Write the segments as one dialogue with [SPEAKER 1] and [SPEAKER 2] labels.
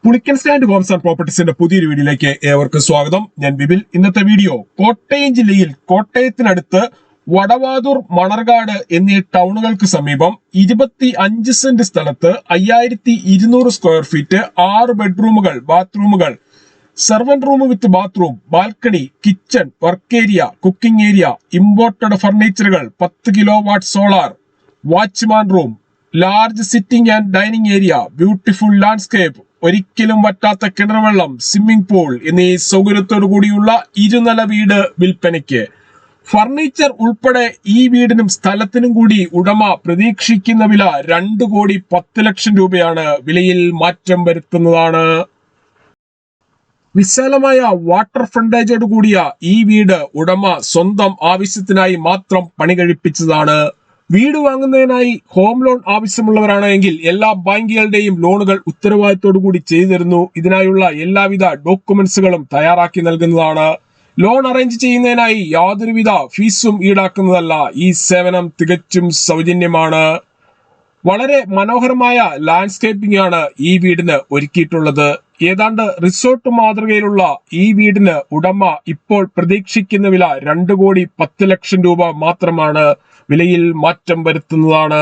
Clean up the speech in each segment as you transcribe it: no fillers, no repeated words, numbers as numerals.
[SPEAKER 1] Pulickan stand Holmes and പ്രോപ്പർട്ടീസിന്റെ പുതിയൊരു വീഡിയോയിലേക്ക് ഏവർക്കും സ്വാഗതം. ഞാൻ ബിബിൽ. ഇന്നത്തെ വീഡിയോ കോട്ടയം ജില്ലയിൽ കോട്ടയത്തിനടുത്ത് വടവാതൂർ, മണർകാട് എന്നീ ടൗണുകൾക്ക് സമീപം 25 സെന്റ് സ്ഥലത്ത് 5200 സ്ക്വയർ ഫീറ്റ് 6 ബെഡ്റൂമുകൾ, ബാത്റൂമുകൾ, servant room with bathroom, balcony, kitchen, work area, cooking area, imported ഫർണിച്ചറുകൾ, 10 kilo watt solar, watchman room, large sitting and dining area, beautiful landscape, ഒരിക്കലും വറ്റാത്ത കിണർവെള്ളം, സ്വിമ്മിംഗ് പൂൾ എന്നീ സൗകര്യത്തോടു കൂടിയുള്ള ഇരുനില വീട് വിൽപ്പനയ്ക്ക്. ഫർണിച്ചർ ഉൾപ്പെടെ ഈ വീടിനും സ്ഥലത്തിനും കൂടി ഉടമ പ്രതീക്ഷിക്കുന്ന വില 2,10,00,000 രൂപയാണ്. വിലയിൽ മാറ്റം വരുത്തുന്നതാണ്. വിശാലമായ വാട്ടർ ഫ്രണ്ടേജോട് കൂടിയ ഈ വീട് ഉടമ സ്വന്തം ആവശ്യത്തിനായി മാത്രം പണി കഴിപ്പിച്ചതാണ്. വീട് വാങ്ങുന്നതിനായി ഹോം ലോൺ ആവശ്യമുള്ളവരാണെങ്കിൽ എല്ലാ ബാങ്കുകളുടെയും ലോണുകൾ ഉത്തരവാദിത്തോടു കൂടി ചെയ്തു തരുന്നു. ഇതിനായുള്ള എല്ലാവിധ ഡോക്യുമെന്റ്സുകളും തയ്യാറാക്കി നൽകുന്നതാണ്. ലോൺ അറേഞ്ച് ചെയ്യുന്നതിനായി യാതൊരുവിധ ഫീസും ഈടാക്കുന്നതല്ല. ഈ സേവനം തികച്ചും സൗജന്യമാണ്. വളരെ മനോഹരമായ ലാൻഡ്സ്കേപ്പിംഗ് ആണ് ഈ വീടിന് ഒരുക്കിയിട്ടുള്ളത്. ഏതാണ്ട് റിസോർട്ട് മാതൃകയിലുള്ള ഈ വീടിന് ഉടമ ഇപ്പോൾ പ്രതീക്ഷിക്കുന്ന വില 2,10,00,000 രൂപ മാത്രമാണ്. വിലയിൽ മാറ്റം വരുത്തുന്നതാണ്.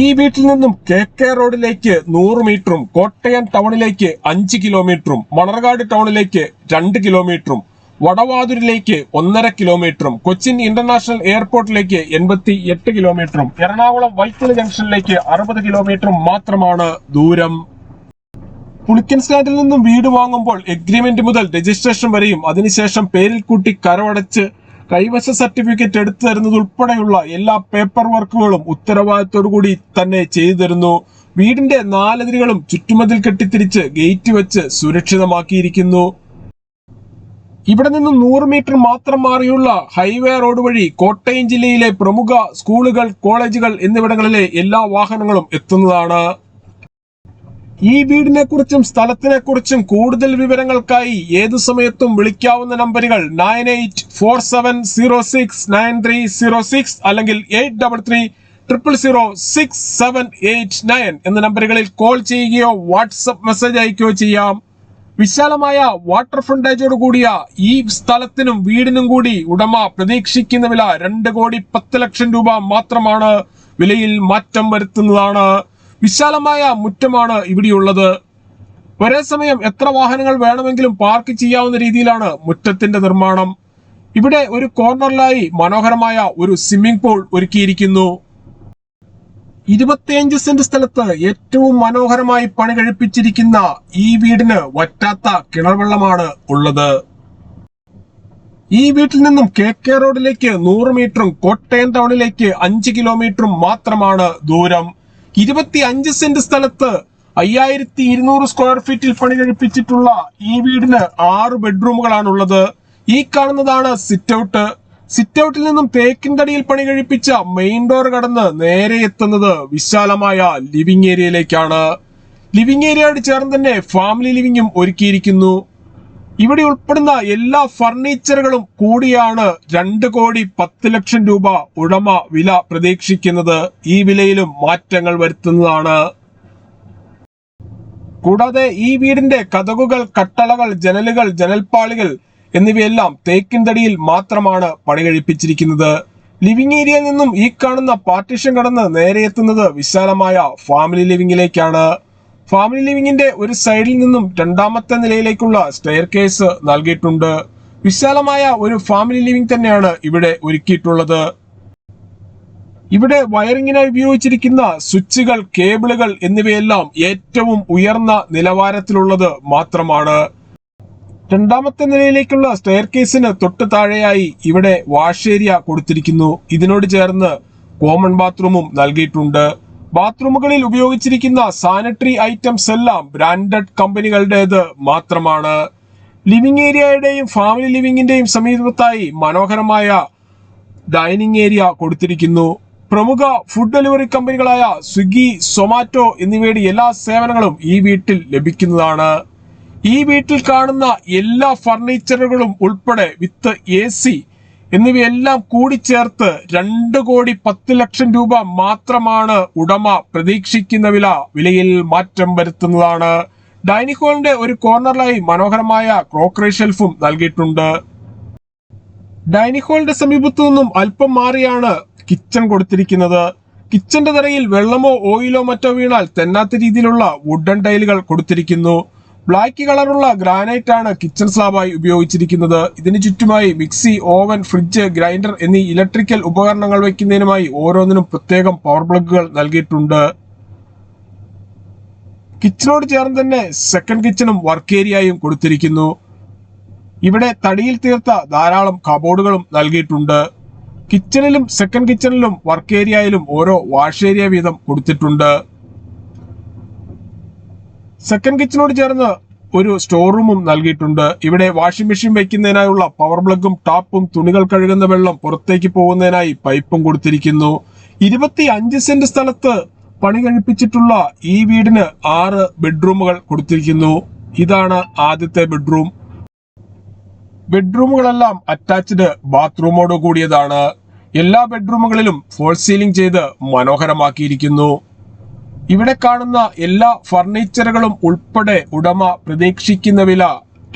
[SPEAKER 1] ഈ വീട്ടിൽ നിന്നും KK റോഡിലേക്ക് 100 മീറ്ററും, കോട്ടയം ടൗണിലേക്ക് 5 കിലോമീറ്ററും, മണർകാട് ടൗണിലേക്ക് 2 കിലോമീറ്ററും, വടവാതൂരിലേക്ക് 1.5 കിലോമീറ്ററും, കൊച്ചിൻ ഇന്റർനാഷണൽ എയർപോർട്ടിലേക്ക് 88 കിലോമീറ്ററും, എറണാകുളം വൈറ്റില ജംഗ്ഷനിലേക്ക് 60 കിലോമീറ്ററും മാത്രമാണ് ദൂരം. പുളിക്കൻ സ്റ്റാൻഡിൽ നിന്നും വീട് വാങ്ങുമ്പോൾ എഗ്രിമെന്റ് മുതൽ രജിസ്ട്രേഷൻ വരെയും അതിനുശേഷം പേരിൽ കൂട്ടി കരമടച്ച് കൈവശ സർട്ടിഫിക്കറ്റ് എടുത്തു തരുന്നത് ഉൾപ്പെടെയുള്ള എല്ലാ പേപ്പർ വർക്കുകളും ഉത്തരവാദിത്തോടു കൂടി തന്നെ ചെയ്തു തരുന്നു. വീടിന്റെ 4 അതിരുകളും ചുറ്റുമതിൽ കെട്ടിത്തിരിച്ച് ഗേറ്റ് വെച്ച് സുരക്ഷിതമാക്കിയിരിക്കുന്നു. ഇവിടെ നിന്നും 100 മീറ്റർ മാത്രം മാറിയുള്ള ഹൈവേ റോഡ് വഴി കോട്ടയം ജില്ലയിലെ പ്രമുഖ സ്കൂളുകൾ, കോളേജുകൾ എന്നിവിടങ്ങളിലെ എല്ലാ വാഹനങ്ങളും എത്തുന്നതാണ്. ഈ വീടിനെ കുറിച്ചും സ്ഥലത്തിനെ കുറിച്ചും കൂടുതൽ വിവരങ്ങൾക്കായി ഏതു സമയത്തും വിളിക്കാവുന്ന നമ്പറുകൾ 9847069306 അല്ലെങ്കിൽ 83300678 എന്ന നമ്പറുകളിൽ കോൾ ചെയ്യുകയോ വാട്സ്ആപ്പ് മെസ്സേജ് അയക്കുകയോ ചെയ്യാം. വിശാലമായ വാട്ടർ ഫ്രണ്ടേജോട് കൂടിയ ഈ സ്ഥലത്തിനും വീടിനും കൂടി ഉടമ പ്രതീക്ഷിക്കുന്ന വില 2,10,00,000 രൂപ മാത്രമാണ്. വിലയിൽ മാറ്റം വരുത്തുന്നതാണ്. വിശാലമായ മുറ്റമാണ് ഇവിടെയുള്ളത്. ഒരേ സമയം എത്ര വാഹനങ്ങൾ വേണമെങ്കിലും പാർക്ക് ചെയ്യാവുന്ന രീതിയിലാണ് മുറ്റത്തിന്റെ നിർമ്മാണം. ഇവിടെ ഒരു കോർണറിലായി മനോഹരമായ ഒരു സ്വിമ്മിംഗ് പൂൾ ഒരുക്കിയിരിക്കുന്നു. 25 സെന്റ് സ്ഥലത്ത് ഏറ്റവും മനോഹരമായി പണി കഴിപ്പിച്ചിരിക്കുന്ന ഈ വീടിന് വറ്റാത്ത കിണർവെള്ളമാണ് ഉള്ളത്. ഈ വീട്ടിൽ നിന്നും KK റോഡിലേക്ക് 100 മീറ്ററും കോട്ടയം ടൗണിലേക്ക് 5 കിലോമീറ്ററും മാത്രമാണ് ദൂരം. 25 സെന്റ് സ്ഥലത്ത് 5200 സ്ക്വയർ ഫീറ്റിൽ പണി കഴിപ്പിച്ചിട്ടുള്ള ഈ വീടിന് 6 ബെഡ്റൂമുകളാണുള്ളത്. ഈ കാണുന്നതാണ് സിറ്റ് ഔട്ട്. സിറ്റ് ഔട്ടിൽ നിന്നും തേക്കിൻതടിയിൽ പണി കഴിപ്പിച്ച മെയിൻ ഡോർ കടന്ന് നേരെ എത്തുന്നത് വിശാലമായ ലിവിംഗ് ഏരിയയിലേക്കാണ്. ലിവിംഗ് ഏരിയയോട് ചേർന്ന് തന്നെ ഫാമിലി ലിവിംഗും ഒരുക്കിയിരിക്കുന്നു. ഇവിടെ ഉൾപ്പെടുന്ന എല്ലാ ഫർണിച്ചറുകളും കൂടിയാണ് 2,10,00,000 രൂപ ഉടമ വില പ്രതീക്ഷിക്കുന്നത്. ഈ വിലയിലും മാറ്റങ്ങൾ വരുത്തുന്നതാണ്. കൂടാതെ ഈ വീടിന്റെ കതകുകൾ, കട്ടളകൾ, ജനലുകൾ, ജനൽപ്പാളികൾ എന്നിവയെല്ലാം തേക്കിൻ തടിയിൽ മാത്രമാണ് പണി കഴിപ്പിച്ചിരിക്കുന്നത്. ലിവിംഗ് ഏരിയയിൽ നിന്നും ഈ കാണുന്ന പാർട്ടീഷൻ കടന്ന് നേരെ എത്തുന്നത് വിശാലമായ ഫാമിലി ലിവിംഗിലേക്കാണ്. ഫാമിലി ലിവിംഗിന്റെ ഒരു സൈഡിൽ നിന്നും 2ാമത്തെ നിലയിലേക്കുള്ള സ്റ്റെയർ കേസ് നൽകിയിട്ടുണ്ട്. വിശാലമായ ഒരു ഫാമിലി ലിവിംഗ് തന്നെയാണ് ഇവിടെ ഒരുക്കിയിട്ടുള്ളത്. ഇവിടെ വയറിങ്ങിനായി ഉപയോഗിച്ചിരിക്കുന്ന സ്വിച്ചുകൾ, കേബിളുകൾ എന്നിവയെല്ലാം ഏറ്റവും ഉയർന്ന നിലവാരത്തിലുള്ളത് മാത്രമാണ്. 2ാമത്തെ നിലയിലേക്കുള്ള സ്റ്റെയർ കേസിന് തൊട്ട് താഴെയായി ഇവിടെ വാഷ് ഏരിയ കൊടുത്തിരിക്കുന്നു. ഇതിനോട് ചേർന്ന് കോമൺ ബാത്റൂമും നൽകിയിട്ടുണ്ട്. ബാത്റൂമുകളിൽ ഉപയോഗിച്ചിരിക്കുന്ന സാനിറ്ററി ഐറ്റംസ് എല്ലാം ബ്രാൻഡഡ് കമ്പനികളുടേത് മാത്രമാണ്. ലിവിംഗ് ഏരിയയുടെയും ഫാമിലി ലിവിംഗിന്റെയും സമീപത്തായി മനോഹരമായ ഡൈനിങ് ഏരിയ കൊടുത്തിരിക്കുന്നു. പ്രമുഖ ഫുഡ് ഡെലിവറി കമ്പനികളായ സ്വിഗ്ഗി, സൊമാറ്റോ എന്നിവയുടെ എല്ലാ സേവനങ്ങളും ഈ വീട്ടിൽ ലഭിക്കുന്നതാണ്. ഈ വീട്ടിൽ കാണുന്ന എല്ലാ ഫർണിച്ചറുകളും ഉൾപ്പെടെ വിത്ത് AC എന്നിവയെല്ലാം കൂടിച്ചേർത്ത് 2,10,00,000 രൂപ മാത്രമാണ് ഉടമ പ്രതീക്ഷിക്കുന്ന വിലയിൽ മാറ്റം വരുത്തുന്നതാണ്. ഡൈനിങ് ഹാളിന്റെ ഒരു കോർണറിലായി മനോഹരമായ ക്രോക്കറി ഷെൽഫും നൽകിയിട്ടുണ്ട്. ഡൈനിങ് ഹാളിന്റെ സമീപത്തു നിന്നും അല്പം മാറിയാണ് കിച്ചൺ കൊടുത്തിരിക്കുന്നത്. കിച്ചന്റെ തറയിൽ വെള്ളമോ ഓയിലോ മറ്റോ വീണാൽ തെന്നാത്ത രീതിയിലുള്ള വുഡൻ ടൈലുകൾ കൊടുത്തിരിക്കുന്നു. ബ്ലാക്ക് കളറുള്ള ഗ്രാനൈറ്റ് ആണ് കിച്ചൺ സ്ലാബായി ഉപയോഗിച്ചിരിക്കുന്നത്. ഇതിന് ചുറ്റുമായി മിക്സി, ഓവൻ, ഫ്രിഡ്ജ്, ഗ്രൈൻഡർ എന്നീ ഇലക്ട്രിക്കൽ ഉപകരണങ്ങൾ വയ്ക്കുന്നതിനുമായി ഓരോന്നിനും പ്രത്യേകം പവർ പ്ലഗുകൾ നൽകിയിട്ടുണ്ട്. കിച്ചണോട് ചേർന്ന് തന്നെ സെക്കൻഡ് കിച്ചണും വർക്ക് ഏരിയയും കൊടുത്തിരിക്കുന്നു. ഇവിടെ തടിയിൽ തീർത്ത ധാരാളം കബോർഡുകളും നൽകിയിട്ടുണ്ട്. കിച്ചണിലും സെക്കൻഡ് കിച്ചണിലും വർക്ക് ഏരിയയിലും ഓരോ വാഷ് ഏരിയ വീതം കൊടുത്തിട്ടുണ്ട്. സെക്കൻഡ് കിച്ചണോട് ചേർന്ന് ഒരു സ്റ്റോർ റൂമും നൽകിയിട്ടുണ്ട്. ഇവിടെ വാഷിംഗ് മെഷീൻ വയ്ക്കുന്നതിനായുള്ള പവർ പ്ലഗും ടാപ്പും, തുണികൾ കഴുകുന്ന വെള്ളം പുറത്തേക്ക് പോകുന്നതിനായി പൈപ്പും കൊടുത്തിരിക്കുന്നു. 25 സെന്റ് സ്ഥലത്ത് പണി കഴിപ്പിച്ചിട്ടുള്ള ഈ വീടിന് 6 ബെഡ്റൂമുകൾ കൊടുത്തിരിക്കുന്നു. ഇതാണ് ആദ്യത്തെ ബെഡ്റൂം. ബെഡ്റൂമുകളെല്ലാം അറ്റാച്ച്ഡ് ബാത്റൂമോട് കൂടിയതാണ്. എല്ലാ ബെഡ്റൂമുകളിലും ഫോൾ സീലിംഗ് ചെയ്ത് മനോഹരമാക്കിയിരിക്കുന്നു. ഇവിടെ കാണുന്ന എല്ലാ ഫർണിച്ചറുകളും ഉൾപ്പെടെ ഉടമ പ്രതീക്ഷിക്കുന്ന വില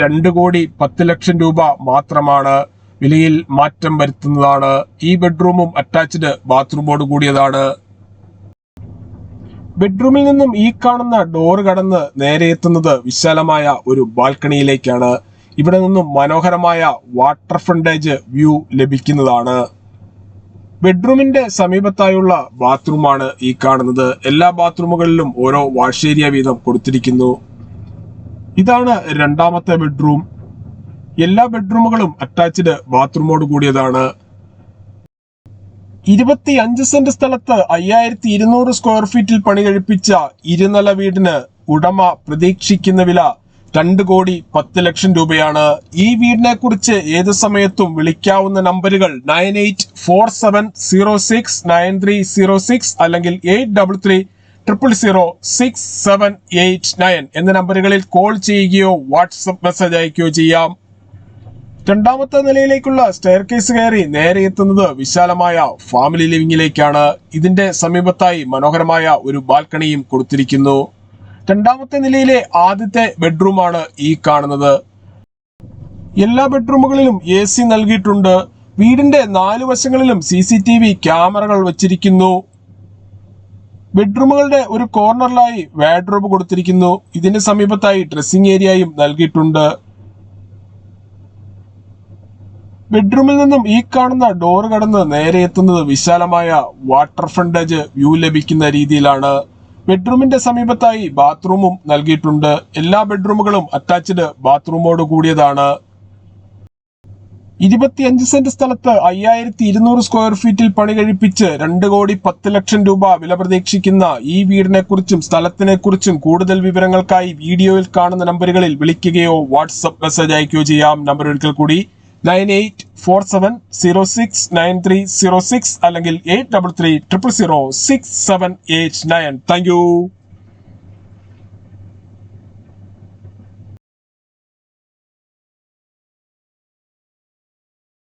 [SPEAKER 1] 2,10,00,000 രൂപ മാത്രമാണ്. വിലയിൽ മാറ്റം വരുത്തുന്നതാണ്. ഈ ബെഡ്റൂമും അറ്റാച്ച്ഡ് ബാത്റൂമോട് കൂടിയതാണ്. ബെഡ്റൂമിൽ നിന്നും ഈ കാണുന്ന ഡോറ് കടന്ന് നേരെ എത്തുന്നത് വിശാലമായ ഒരു ബാൽക്കണിയിലേക്കാണ്. ഇവിടെ നിന്നും മനോഹരമായ വാട്ടർ ഫ്രണ്ടേജ് വ്യൂ ലഭിക്കുന്നതാണ്. ബെഡ്റൂമിന്റെ സമീപത്തായുള്ള ബാത്റൂമാണ് ഈ കാണുന്നത്. എല്ലാ ബാത്റൂമുകളിലും ഓരോ വാഷ് ഏരിയ വീതം കൊടുത്തിരിക്കുന്നു. ഇതാണ് രണ്ടാമത്തെ ബെഡ്റൂം. എല്ലാ ബെഡ്റൂമുകളും അറ്റാച്ച്ഡ് ബാത്റൂമോട് കൂടിയതാണ്. 25 സെന്റ് സ്ഥലത്ത് 5200 സ്ക്വയർ ഫീറ്റിൽ പണി കഴിപ്പിച്ച ഇരുനില വീടിന് ഉടമ പ്രതീക്ഷിക്കുന്ന വില 2,10,00,000 രൂപയാണ്. ഈ വീടിനെ കുറിച്ച് ഏത് സമയത്തും വിളിക്കാവുന്ന നമ്പറുകൾ 9847069306 അല്ലെങ്കിൽ 8330006789 എന്ന നമ്പറുകളിൽ കോൾ ചെയ്യുകയോ വാട്സപ്പ് മെസ്സേജ് അയക്കുകയോ ചെയ്യാം. രണ്ടാമത്തെ നിലയിലേക്കുള്ള സ്റ്റെയർ കേസ് കയറി നേരെ എത്തുന്നത് വിശാലമായ ഫാമിലി ലിവിംഗിലേക്കാണ്. ഇതിന്റെ സമീപത്തായി മനോഹരമായ ഒരു ബാൽക്കണിയും കൊടുത്തിരിക്കുന്നു. രണ്ടാമത്തെ നിലയിലെ ആദ്യത്തെ ബെഡ്റൂമാണ് ഈ കാണുന്നത്. എല്ലാ ബെഡ്റൂമുകളിലും AC നൽകിയിട്ടുണ്ട്. വീടിന്റെ 4 വശങ്ങളിലും CCTV ക്യാമറകൾ വച്ചിരിക്കുന്നു. ബെഡ്റൂമുകളുടെ ഒരു കോർണറിലായി വാർഡ്രോബ് കൊടുത്തിരിക്കുന്നു. ഇതിന് സമീപത്തായി ഡ്രസ്സിംഗ് ഏരിയയും നൽകിയിട്ടുണ്ട്. ബെഡ്റൂമിൽ നിന്നും ഈ കാണുന്ന ഡോർ കടന്ന് നേരെ എത്തുന്നത് വിശാലമായ വാട്ടർ ഫ്രണ്ടേജ് വ്യൂ ലഭിക്കുന്ന രീതിയിലാണ്. ബെഡ്റൂമിന്റെ സമീപത്തായി ബാത്റൂമും നൽകിയിട്ടുണ്ട്. എല്ലാ ബെഡ്റൂമുകളും അറ്റാച്ച്ഡ് ബാത്റൂമോട് കൂടിയതാണ്. 25 സെന്റ് സ്ഥലത്ത് 5200 സ്ക്വയർ ഫീറ്റിൽ പണി കഴിപ്പിച്ച് 2,10,00,000 രൂപ വില പ്രതീക്ഷിക്കുന്ന ഈ വീടിനെ കുറിച്ചും സ്ഥലത്തിനെ കുറിച്ചും കൂടുതൽ വിവരങ്ങൾക്കായി വീഡിയോയിൽ കാണുന്ന നമ്പറുകളിൽ വിളിക്കുകയോ വാട്സപ്പ് മെസ്സേജ് അയക്കുകയോ ചെയ്യാം. നമ്പർ ഒരിക്കൽ കൂടി 9847069306 അല്ലെങ്കിൽ 83300679. Thank you.